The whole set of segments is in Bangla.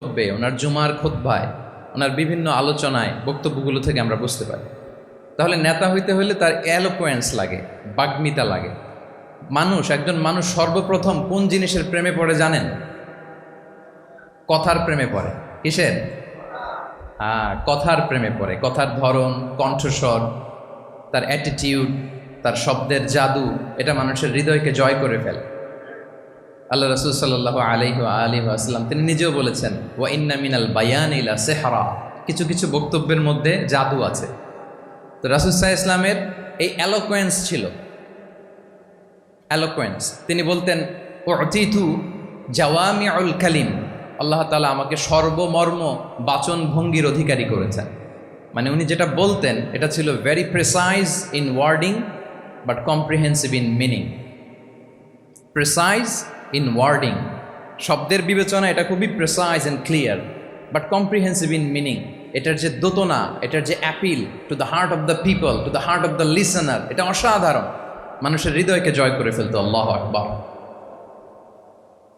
বক্তব্যে, ওনার জুমার খুতবায়, ওনার বিভিন্ন আলোচনায় বক্তব্যগুলো থেকে আমরা বুঝতে পারি। তাহলে নেতা হইতে হলে তার এলোকোয়েন্স লাগে, বাগ্মিতা লাগে। একজন মানুষ সর্বপ্রথম কোন জিনিসের প্রেমে পড়ে জানেন? কথার প্রেমে পড়ে। কিসের? কথার প্রেমে পড়ে। কথার ধরন, কণ্ঠস্বর, তার অ্যাটিটিউড, তার শব্দের জাদু, এটা মানুষের হৃদয়কে জয় করে ফেলে। আল্লাহ রাসূল সাল্লাল্লাহু আলাইহি ওয়াসাল্লাম তিনি নিজেও বলেছেন, ওয়া ইন্না মিনাল বায়ানি লা সিহরা, কিছু কিছু বক্তব্যের মধ্যে জাদু আছে। তো রাসূল সাল্লাল্লাহু আলাইহি ওয়াসাল্লামের এই এলোকোয়েন্স ছিল। এলোকোয়েন্স, তিনি বলতেন উতিতু জাওয়ামিউল কালিম, আল্লাহ তাআলা আমাকে সর্বমর্ম বাচন ভঙ্গির অধিকারী করেছেন। মানে উনি যেটা বলতেন এটা ছিল very precise in wording but comprehensive in meaning. Precise in wording, শব্দের বিবেচনা এটা খুবই precise and clear, but comprehensive in meaning. এটার যে দোতনা, এটার যে appeal to the heart of the people, to the heart of the listener, এটা অসাধারণ, মানুষের হৃদয়কে জয় করে ফেলতো। আল্লাহু আকবার।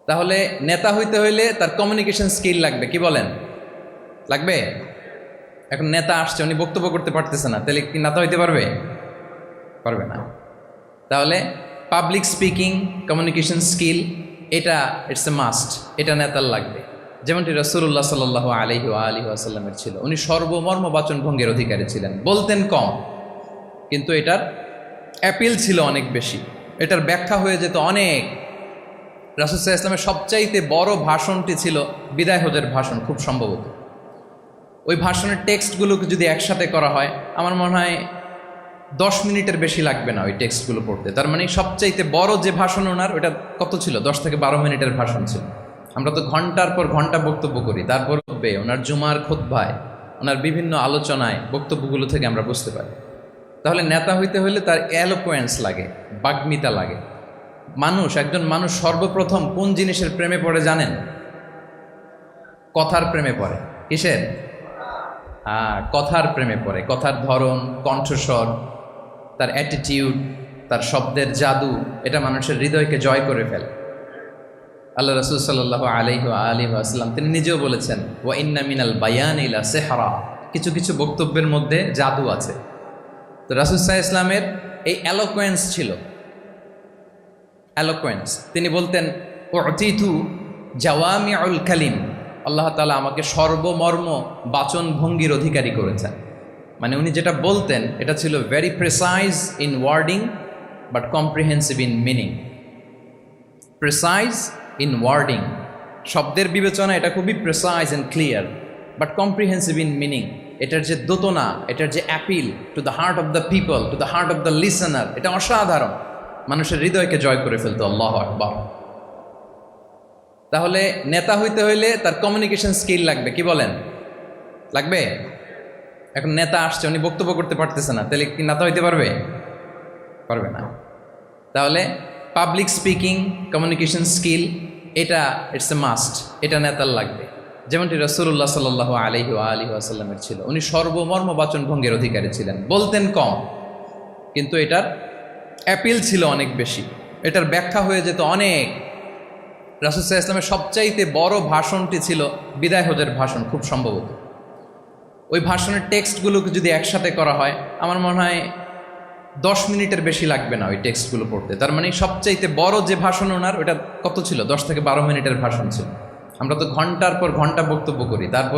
তাহলে নেতা হইতে হইলে তার কমিউনিকেশন স্কিল লাগবে। কি বলেন? লাগবে? এখন নেতা আসছে, উনি বক্তব্য করতে পারতেছে না, তাহলে কি নেতা হইতে পারবে? পারবে না। তাহলে পাবলিক স্পিকিং, কমিউনিকেশন স্কিল, এটা ইটস এ মাস্ট, এটা নেতার লাগবে। যেমনটি রাসূলুল্লাহ সাল্লাল্লাহু আলাইহি ওয়াসাল্লামের ছিল। উনি সর্বমর্ম বাচন ভঙ্গির অধিকারী ছিলেন। বলতেন কম, কিন্তু এটার অ্যাপিল ছিল অনেক বেশি, এটার ব্যাখ্যা হয়ে যেত অনেক। রাসূল সাল্লাল্লাহু আলাইহি ওয়াসাল্লামের সবচাইতে বড় ভাষণটি ছিল বিদায় হজের ভাষণ, খুব সম্ভবত। ওই ভাষণের টেক্সটগুলোকে যদি একসাথে করা হয়, আমার মনে হয় 10 মিনিটের বেশি লাগবে না ওই টেক্সটগুলো পড়তে। তার মানে সবচাইতে বড় যে ভাষণ ওনার, ওটা কত ছিল? 10 থেকে 12 মিনিটের ভাষণ ছিল। আমরা তো ঘন্টার পর ঘন্টা বক্তব্য করি। তারপর ওনার জুমার খুতবায়, ওনার বিভিন্ন আলোচনায় বক্তব্যগুলো থেকে আমরা বুঝতে পারি। তাহলে নেতা হইতে হলে তার এলোকোয়েন্স লাগে, বাগ্মিতা লাগে। একজন মানুষ সর্বপ্রথম কোন জিনিসের প্রেমে পড়ে জানেন? কথার প্রেমে পড়ে। কিসের? কথার প্রেমে পড়ে। কথার ধরন, কণ্ঠস্বর, তার অ্যাটিটিউড, তার শব্দের জাদু, এটা মানুষের হৃদয়কে জয় করে ফেলে। আল্লাহ রাসূল সাল্লাল্লাহু আলাইহি ওয়াসাল্লাম তিনি নিজেও বলেছেন, ওয়া ইন্না মিনাল বায়ানি লা সিহরা, কিছু কিছু বক্তব্যের মধ্যে জাদু আছে। তো রাসূল সাল্লাল্লাহু আলাইহি ওয়াসাল্লামের এই এলোকোয়েন্স ছিল। এলোকোয়েন্স, তিনি বলতেন উতিতু জাওয়ামিউল কালিম, আল্লাহ তাআলা আমাকে সর্বমর্ম বাচন ভঙ্গির অধিকারী করেছেন। মানে উনি যেটা বলতেন এটা ছিল very precise in wording but comprehensive in meaning. Precise in wording, শব্দের বিবেচনা এটা খুবই precise and clear, but comprehensive in meaning. এটার যে দোতনা, এটার যে appeal to the heart of the people, to the heart of the listener, এটা অসাধারণ, মানুষের হৃদয়কে জয় করে ফেলতো। আল্লাহু আকবার। তাহলে নেতা হইতে হইলে তার কমিউনিকেশন স্কিল লাগবে। কি বলেন? লাগবে? এখন নেতা আসছে, উনি বক্তব্য করতে পারতেছে না, তাহলে কি নেতা হইতে পারবে? পারবে না। তাহলে পাবলিক স্পিকিং, কমিউনিকেশন স্কিল, এটা ইটস এ মাস্ট, এটা নেতার লাগবে। যেমনটি রাসূলুল্লাহ সাল্লাল্লাহু আলাইহি ওয়াসাল্লামের ছিল। উনি সর্বমর্ম বাচন ভঙ্গির অধিকারী ছিলেন। বলতেন কম, কিন্তু এটার অ্যাপিল ছিল অনেক বেশি, এটার ব্যাখ্যা হয়ে যেত অনেক। রাসূল সাল্লাল্লাহু আলাইহি ওয়াসাল্লামের সবচাইতে বড় ভাষণটি ছিল বিদায় হজের ভাষণ, খুব সম্ভবত। ওই ভাষণের টেক্সটগুলোকে যদি একসাথে করা হয়, আমার মনে হয় 10 মিনিটের বেশি লাগবে না ওই টেক্সটগুলো পড়তে। তার মানে সবচাইতে বড় যে ভাষণ ওনার, ওটা কত ছিল? 10 থেকে 12 মিনিটের ভাষণ ছিল। আমরা তো ঘন্টার পর ঘন্টা বক্তব্য করি। তারপর